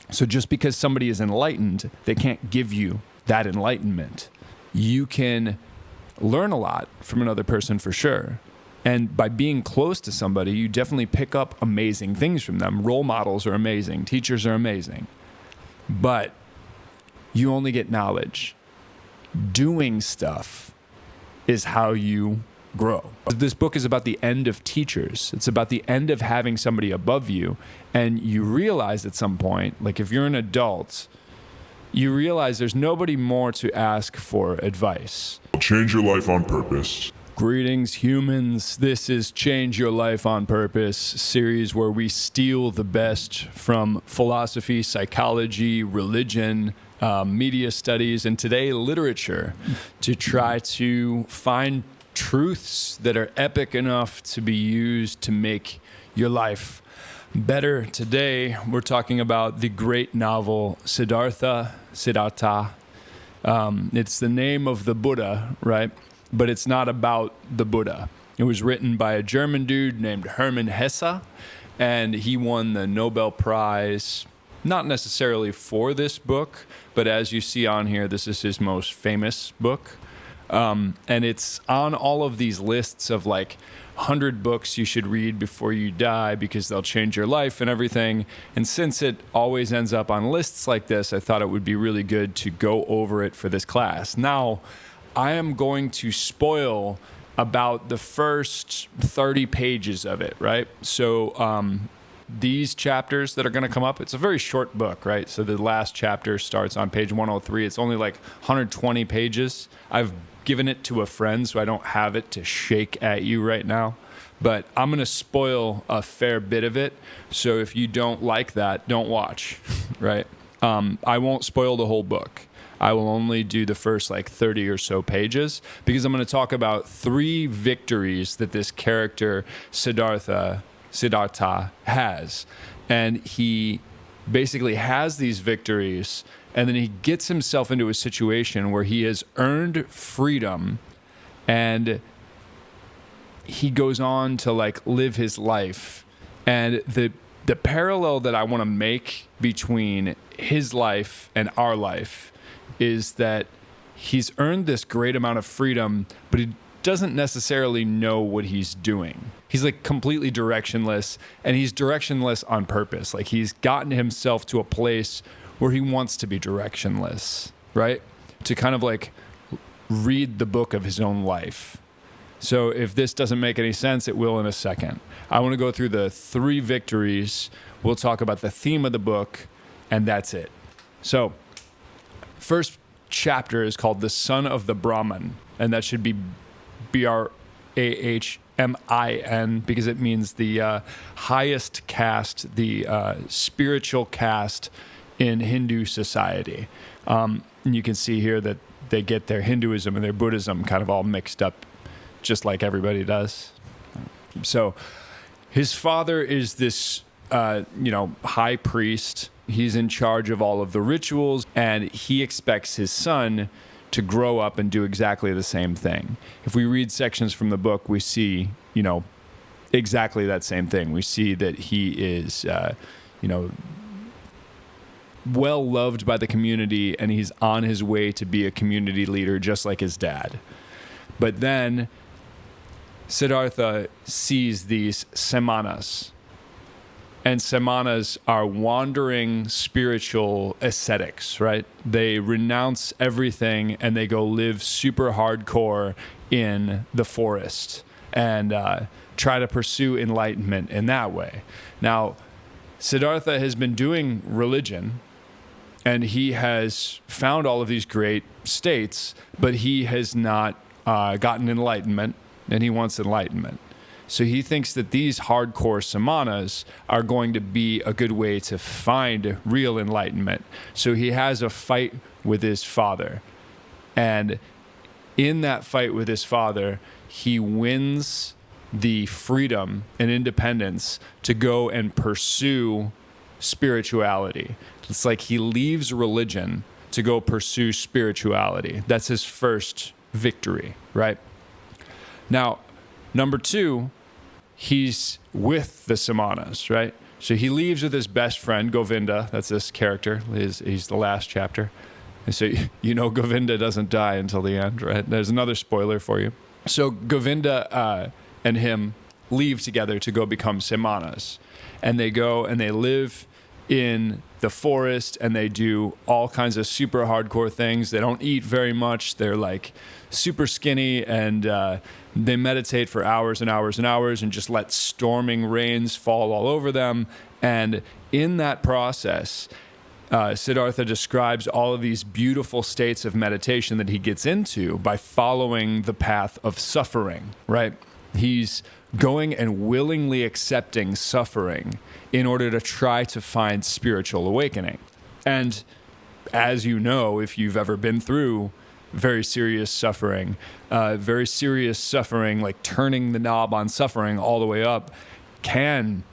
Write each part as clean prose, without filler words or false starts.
So just because somebody is enlightened, they can't give you that enlightenment. You can learn a lot from another person for sure. And by being close to somebody, you definitely pick up amazing things from them. Role models are amazing. Teachers are amazing. But you only get knowledge. Doing stuff is how you grow. This book is about the end of teachers. It's about the end of having somebody above you. And you realize at some point, like if you're an adult, you realize there's nobody more to ask for advice. Change your life on purpose. Greetings, humans. This is Change Your Life on Purpose series where we steal the best from philosophy, psychology, religion, media studies, and today literature to try to find truths that are epic enough to be used to make your life better. Today, we're talking about the great novel Siddhartha. It's the name of the Buddha, right? But it's not about the Buddha. It was written by a German dude named Hermann Hesse, and he won the Nobel Prize, not necessarily for this book, but as you see on here, this is his most famous book. And it's on all of these lists of like 100 books you should read before you die because they'll change your life and everything. And since it always ends up on lists like this, I thought it would be really good to go over it for this class. Now, I am going to spoil about the first 30 pages of it, right? So these chapters that are going to come up, it's a very short book, right? So the last chapter starts on page 103. It's only like 120 pages. I've given it to a friend, so I don't have it to shake at you right now. But I'm going to spoil a fair bit of it. So if you don't like that, don't watch, right? I won't spoil the whole book. I will only do the first like 30 or so pages because I'm going to talk about 3 victories that this character Siddhartha has. And he basically has these victories and then he gets himself into a situation where he has earned freedom and he goes on to like live his life. And the parallel that I want to make between his life and our life is that he's earned this great amount of freedom, but he doesn't necessarily know what he's doing. He's like completely directionless, and he's directionless on purpose. Like he's gotten himself to a place where he wants to be directionless, right? To kind of like read the book of his own life. So if this doesn't make any sense, it will in a second. I want to go through the 3 victories. We'll talk about the theme of the book, and that's it. So first chapter is called The Son of the Brahman, and that should be Brahmin because it means the highest caste, the spiritual caste in Hindu society. And you can see here that they get their Hinduism and their Buddhism kind of all mixed up, just like everybody does. So his father is this, high priest. He's in charge of all of the rituals, and he expects his son to grow up and do exactly the same thing. If we read sections from the book, we see, exactly that same thing. We see that he is, well loved by the community, and he's on his way to be a community leader just like his dad. But then Siddhartha sees these samanas. And samanas are wandering spiritual ascetics, right? They renounce everything and they go live super hardcore in the forest and try to pursue enlightenment in that way. Now, Siddhartha has been doing religion and he has found all of these great states, but he has not gotten enlightenment, and he wants enlightenment. So he thinks that these hardcore samanas are going to be a good way to find real enlightenment. So he has a fight with his father. And in that fight with his father, he wins the freedom and independence to go and pursue spirituality. It's like he leaves religion to go pursue spirituality. That's his first victory, right? Now, number 2, he's with the samanas, right? So he leaves with his best friend, Govinda. That's this character. He's the last chapter. And so, Govinda doesn't die until the end, right? There's another spoiler for you. So Govinda and him leave together to go become samanas. And they go and they live in the forest, and they do all kinds of super hardcore things. They don't eat very much. They're like super skinny, and they meditate for hours and hours and hours and just let storming rains fall all over them. And in that process, Siddhartha describes all of these beautiful states of meditation that he gets into by following the path of suffering, right? He's going and willingly accepting suffering in order to try to find spiritual awakening. And as you know, if you've ever been through very serious suffering, like turning the knob on suffering all the way up, can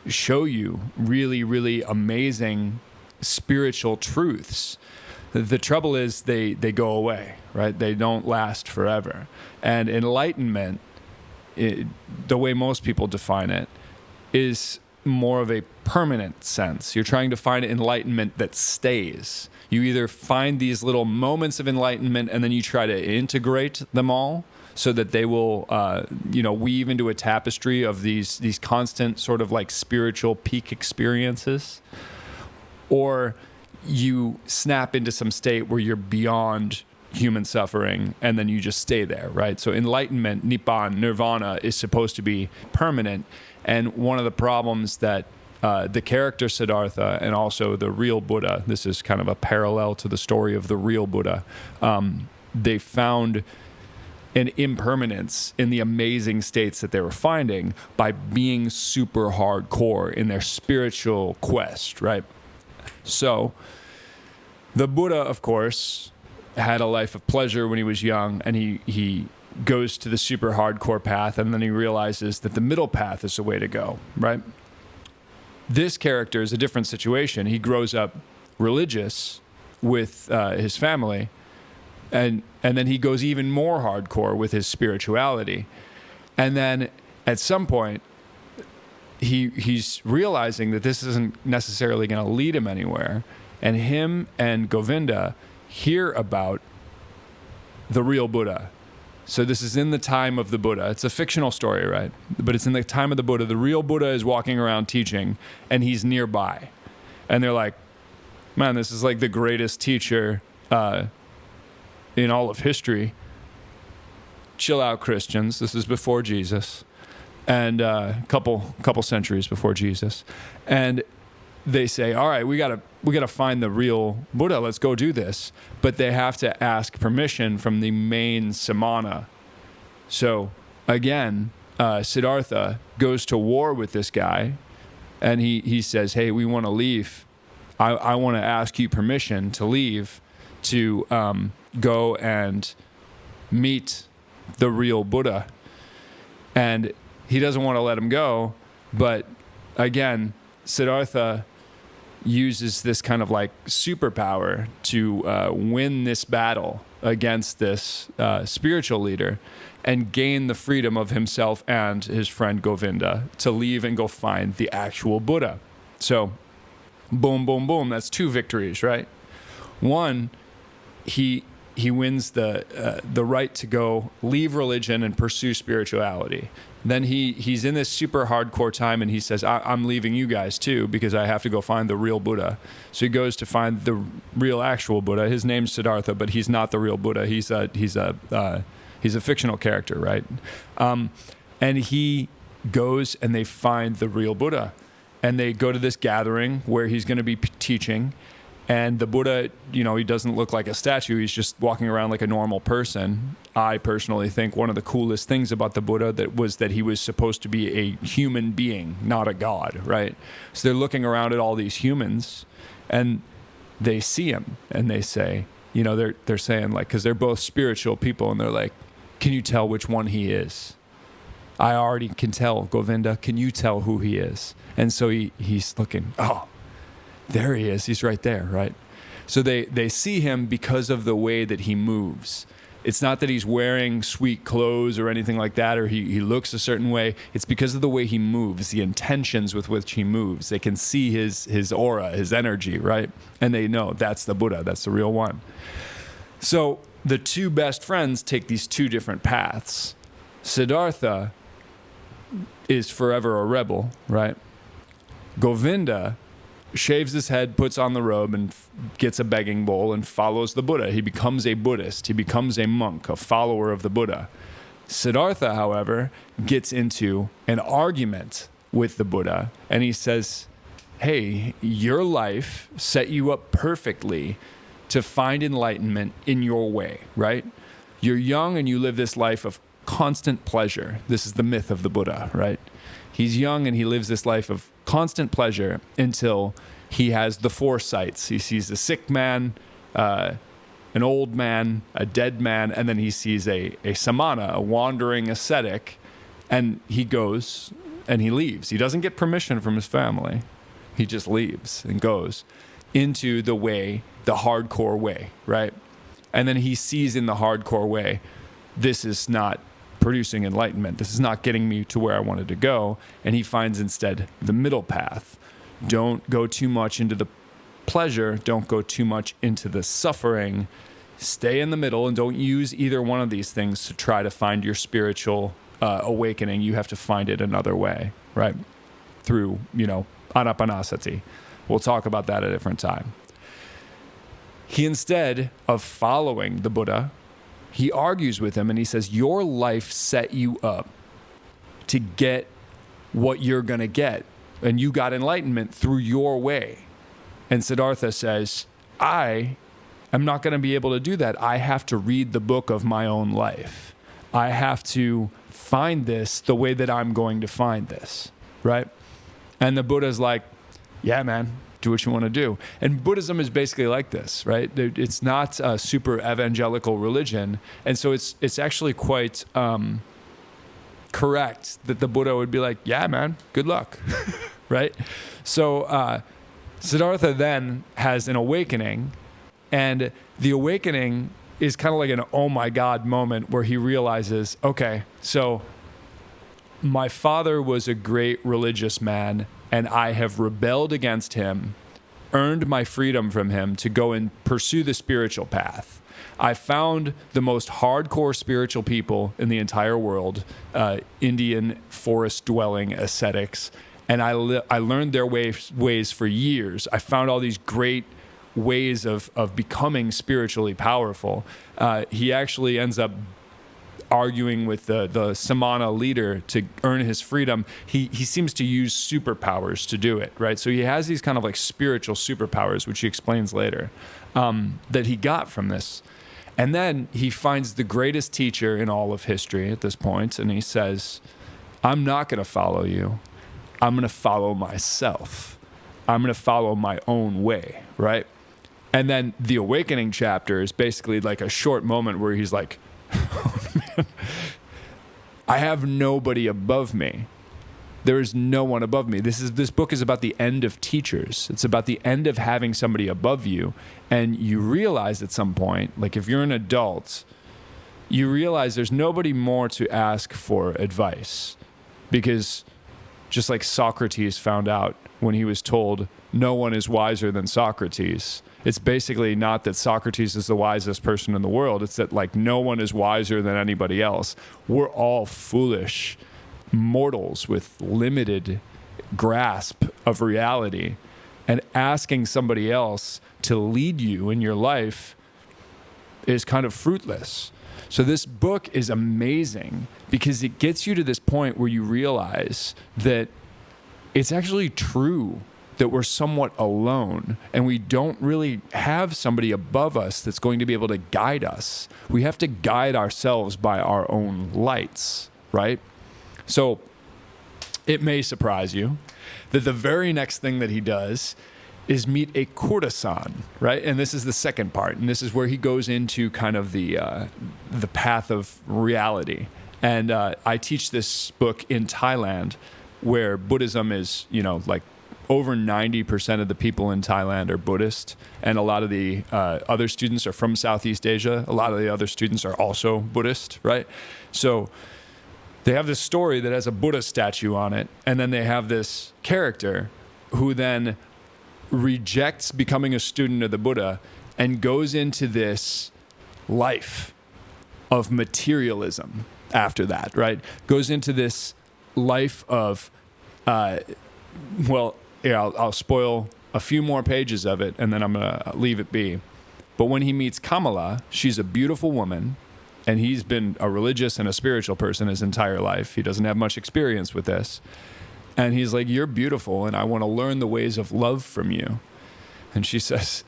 show you really, really amazing spiritual truths. The trouble is they go away, right? They don't last forever. And enlightenment, the way most people define it, is more of a permanent sense. You're trying to find enlightenment that stays. You either find these little moments of enlightenment and then you try to integrate them all so that they will, weave into a tapestry of these constant sort of like spiritual peak experiences. Or you snap into some state where you're beyond human suffering and then you just stay there, right? So enlightenment, nibbana, nirvana, is supposed to be permanent. And one of the problems that the character Siddhartha and also the real Buddha, this is kind of a parallel to the story of the real Buddha, they found an impermanence in the amazing states that they were finding by being super hardcore in their spiritual quest, right? So the Buddha, of course, had a life of pleasure when he was young, and he goes to the super hardcore path, and then he realizes that the middle path is the way to go, right? This character is a different situation. He grows up religious with his family, and then he goes even more hardcore with his spirituality. And then at some point, he's realizing that this isn't necessarily going to lead him anywhere. And him and Govinda hear about the real Buddha. So this is in the time of the Buddha. It's a fictional story, right? But it's in the time of the Buddha. The real Buddha is walking around teaching, and he's nearby. And they're like, man, this is like the greatest teacher in all of history. Chill out, Christians. This is before Jesus. And a couple centuries before Jesus. And they say, all right, we gotta find the real Buddha. Let's go do this. But they have to ask permission from the main samana. So again, Siddhartha goes to war with this guy, and he says, hey, we want to leave. I want to ask you permission to leave to go and meet the real Buddha. And he doesn't want to let him go, but again, Siddhartha uses this kind of like superpower to win this battle against this spiritual leader and gain the freedom of himself and his friend Govinda to leave and go find the actual Buddha. So boom, boom, boom. That's two victories, right? One, he wins the right to go leave religion and pursue spirituality. Then he's in this super hardcore time, and he says, I'm leaving you guys too because I have to go find the real Buddha. So he goes to find the real actual Buddha. His name's Siddhartha, but he's not the real Buddha. He's a fictional character, right? And he goes and they find the real Buddha, and they go to this gathering where he's going to be teaching. And the Buddha, he doesn't look like a statue. He's just walking around like a normal person. I personally think one of the coolest things about the Buddha that he was supposed to be a human being, not a god, right? So they're looking around at all these humans, and they see him, and they say, they're saying like, because they're both spiritual people, and they're like, can you tell which one he is? I already can tell, Govinda. Can you tell who he is? And so he's looking, oh, there he is. He's right there, right? So they see him because of the way that he moves. It's not that he's wearing sweet clothes or anything like that, or he looks a certain way. It's because of the way he moves, the intentions with which he moves. They can see his aura, his energy, right? And they know that's the Buddha, that's the real one. So the two best friends take these two different paths. Siddhartha is forever a rebel, right? Govinda shaves his head, puts on the robe, and gets a begging bowl and follows the Buddha. He becomes a Buddhist. He becomes a monk, a follower of the Buddha. Siddhartha, however, gets into an argument with the Buddha, and he says, hey, your life set you up perfectly to find enlightenment in your way, right? You're young and you live this life of constant pleasure. This is the myth of the Buddha, right? He's young and he lives this life of constant pleasure until he has the four sights. He sees a sick man, an old man, a dead man, and then he sees a samana, a wandering ascetic, and he goes and he leaves. He doesn't get permission from his family. He just leaves and goes into the way, the hardcore way, right? And then he sees in the hardcore way, this is not producing enlightenment. This is not getting me to where I wanted to go. And he finds instead the middle path. Don't go too much into the pleasure. Don't go too much into the suffering. Stay in the middle and don't use either one of these things to try to find your spiritual awakening. You have to find it another way, right? Through, anapanasati. We'll talk about that at a different time. He, instead of following the Buddha, he argues with him and he says, your life set you up to get what you're going to get. And you got enlightenment through your way. And Siddhartha says, I am not going to be able to do that. I have to read the book of my own life. I have to find this the way that I'm going to find this, right? And the Buddha's like, yeah, man, do what you want to do. And Buddhism is basically like this, right? It's not a super evangelical religion. And so it's actually quite correct that the Buddha would be like, yeah, man, good luck, right? So Siddhartha then has an awakening, and the awakening is kind of like an oh my God moment where he realizes, okay, so my father was a great religious man, and I have rebelled against him, earned my freedom from him to go and pursue the spiritual path. I found the most hardcore spiritual people in the entire world, Indian forest-dwelling ascetics, and I learned their ways for years. I found all these great ways of becoming spiritually powerful. He actually ends up arguing with the Samana leader to earn his freedom. He seems to use superpowers to do it, right? So he has these kind of like spiritual superpowers, which he explains later, that he got from this. And then he finds the greatest teacher in all of history at this point, and he says, I'm not going to follow you. I'm going to follow myself. I'm going to follow my own way, right? And then the awakening chapter is basically like a short moment where he's like, oh, man, I have nobody above me. There is no one above me. This book is about the end of teachers. It's about the end of having somebody above you. And you realize at some point, like if you're an adult, you realize there's nobody more to ask for advice. Because just like Socrates found out when he was told, no one is wiser than Socrates. It's basically not that Socrates is the wisest person in the world. It's that like no one is wiser than anybody else. We're all foolish mortals with limited grasp of reality. And asking somebody else to lead you in your life is kind of fruitless. So this book is amazing because it gets you to this point where you realize that it's actually true that we're somewhat alone and we don't really have somebody above us that's going to be able to guide us. We have to guide ourselves by our own lights, right? So it may surprise you that the very next thing that he does is meet a courtesan, right? And this is the second part, and this is where he goes into kind of the path of reality. And I teach this book in Thailand, where Buddhism is, like over 90% of the people in Thailand are Buddhist, and a lot of the other students are from Southeast Asia. A lot of the other students are also Buddhist, right? So they have this story that has a Buddha statue on it, and then they have this character who then rejects becoming a student of the Buddha and goes into this life of materialism after that, right? Goes into this life of, I'll spoil a few more pages of it, and then I'm going to leave it be. But when he meets Kamala, she's a beautiful woman, and he's been a religious and a spiritual person his entire life. He doesn't have much experience with this. And he's like, you're beautiful, and I want to learn the ways of love from you. And she says,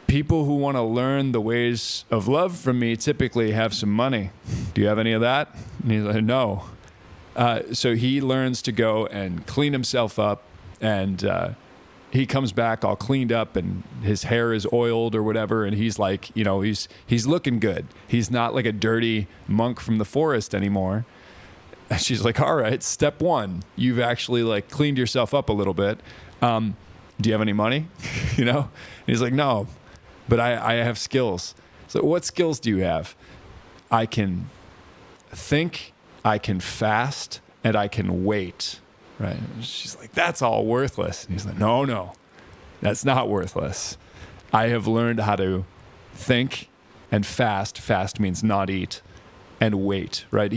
people who want to learn the ways of love from me typically have some money. Do you have any of that? And he's like, no. So he learns to go and clean himself up, and he comes back all cleaned up, and his hair is oiled or whatever, and he's like, he's looking good. He's not like a dirty monk from the forest anymore. And she's like, all right, step one, you've actually like cleaned yourself up a little bit. Do you have any money? And he's like, no, but I have skills. So what skills do you have? I can think, I can fast, and I can wait. Right? And she's like, that's all worthless. And he's like, no, that's not worthless. I have learned how to think and fast. Fast means not eat, and wait, right?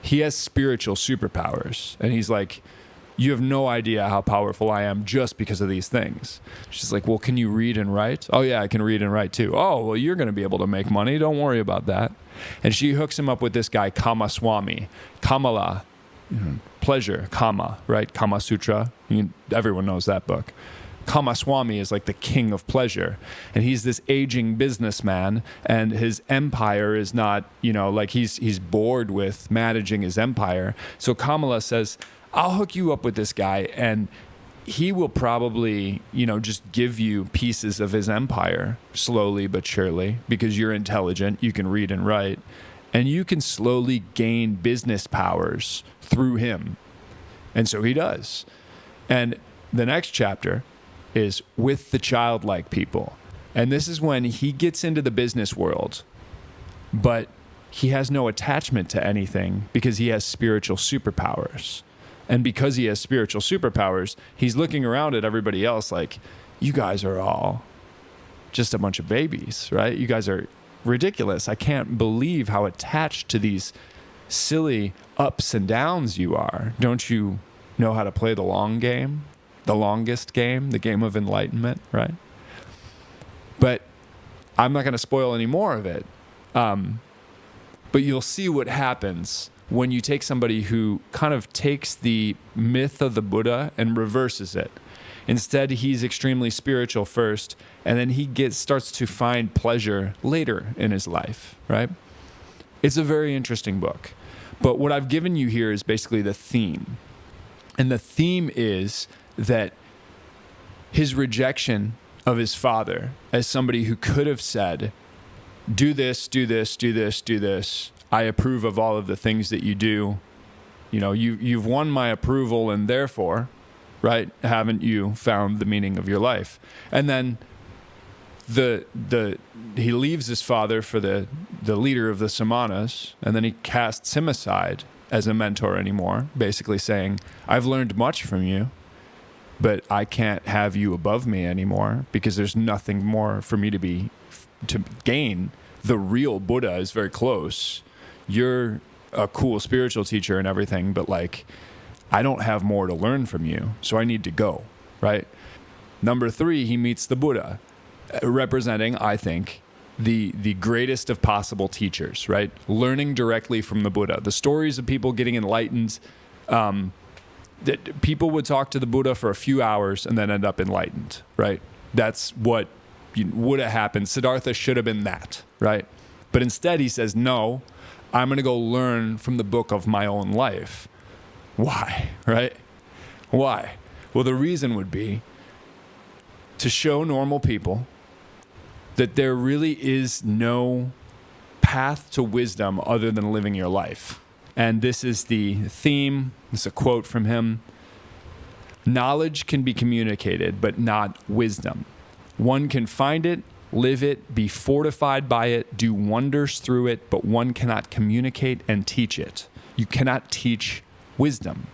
He has spiritual superpowers, and he's like, you have no idea how powerful I am just because of these things. She's like, well, can you read and write? Oh, yeah, I can read and write too. Oh, well, you're going to be able to make money. Don't worry about that. And she hooks him up with this guy, Kamaswami. Kamala, pleasure, Kama, right? Kama Sutra. Everyone knows that book. Kamaswami is like the king of pleasure. And he's this aging businessman, and his empire is not, like he's bored with managing his empire. So Kamala says, I'll hook you up with this guy, and he will probably, just give you pieces of his empire slowly but surely, because you're intelligent, you can read and write, and you can slowly gain business powers through him. And so he does. And the next chapter is with the childlike people. And this is when he gets into the business world, but he has no attachment to anything because he has spiritual superpowers. And because he has spiritual superpowers, he's looking around at everybody else like, you guys are all just a bunch of babies, right? You guys are ridiculous. I can't believe how attached to these silly ups and downs you are. Don't you know how to play the long game? The longest game, the game of enlightenment, right? But I'm not going to spoil any more of it. But you'll see what happens when you take somebody who kind of takes the myth of the Buddha and reverses it. Instead, he's extremely spiritual first, and then he starts to find pleasure later in his life, right? It's a very interesting book. But what I've given you here is basically the theme. And the theme is that his rejection of his father as somebody who could have said, do this, do this, do this, do this. I approve of all of the things that you do. You've won my approval, and therefore, right, haven't you found the meaning of your life? And then he leaves his father for the leader of the Samanas, and then he casts him aside as a mentor anymore, basically saying, I've learned much from you, but I can't have you above me anymore because there's nothing more for me to gain. The real Buddha is very close. You're a cool spiritual teacher and everything, but like, I don't have more to learn from you, so I need to go, right? Number 3, he meets the Buddha, representing, I think, the greatest of possible teachers, right? Learning directly from the Buddha. The stories of people getting enlightened, that people would talk to the Buddha for a few hours and then end up enlightened, right? That's what would have happened. Siddhartha should have been that, right? But instead he says, no, I'm going to go learn from the book of my own life. Why, right? Why? Well, the reason would be to show normal people that there really is no path to wisdom other than living your life. And this is the theme. This is a quote from him. Knowledge can be communicated, but not wisdom. One can find it, live it, be fortified by it, do wonders through it, but one cannot communicate and teach it. You cannot teach wisdom.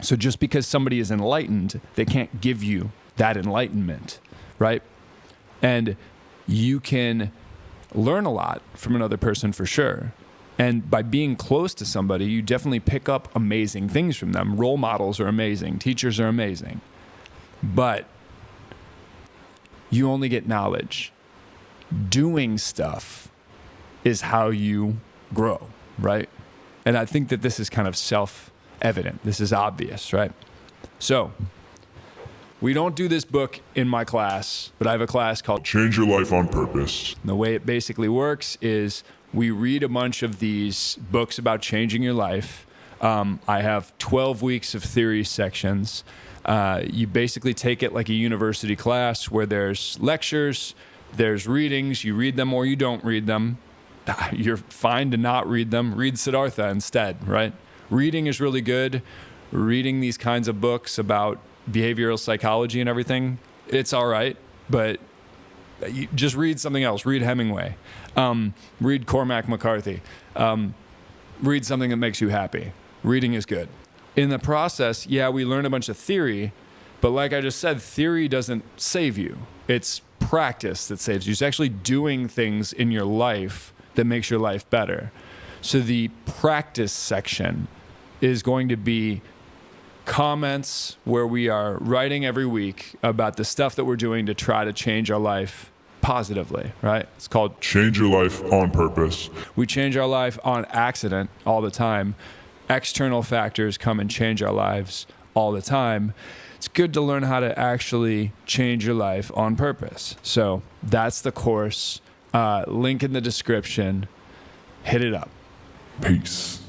So just because somebody is enlightened, they can't give you that enlightenment, right? And you can learn a lot from another person for sure. And by being close to somebody, you definitely pick up amazing things from them. Role models are amazing. Teachers are amazing. But you only get knowledge. Doing stuff is how you grow, right? And I think that this is kind of self-evident. This is obvious, right? So we don't do this book in my class, but I have a class called Change Your Life on Purpose. The way it basically works is we read a bunch of these books about changing your life. I have 12 weeks of theory sections. You basically take it like a university class where there's lectures, there's readings. You read them or you don't read them. You're fine to not read them. Read Siddhartha instead, right? Reading is really good. Reading these kinds of books about behavioral psychology and everything, it's all right, but you just read something else. Read Hemingway. Read Cormac McCarthy. Read something that makes you happy. Reading is good. In the process, yeah, we learn a bunch of theory, but like I just said, theory doesn't save you. It's practice that saves you. It's actually doing things in your life that makes your life better. So the practice section is going to be comments where we are writing every week about the stuff that we're doing to try to change our life positively, right? It's called Change Your Life on Purpose. We change our life on accident all the time. External factors come and change our lives all the time. It's good to learn how to actually change your life on purpose. So that's the course. Link in the description. Hit it up. Peace.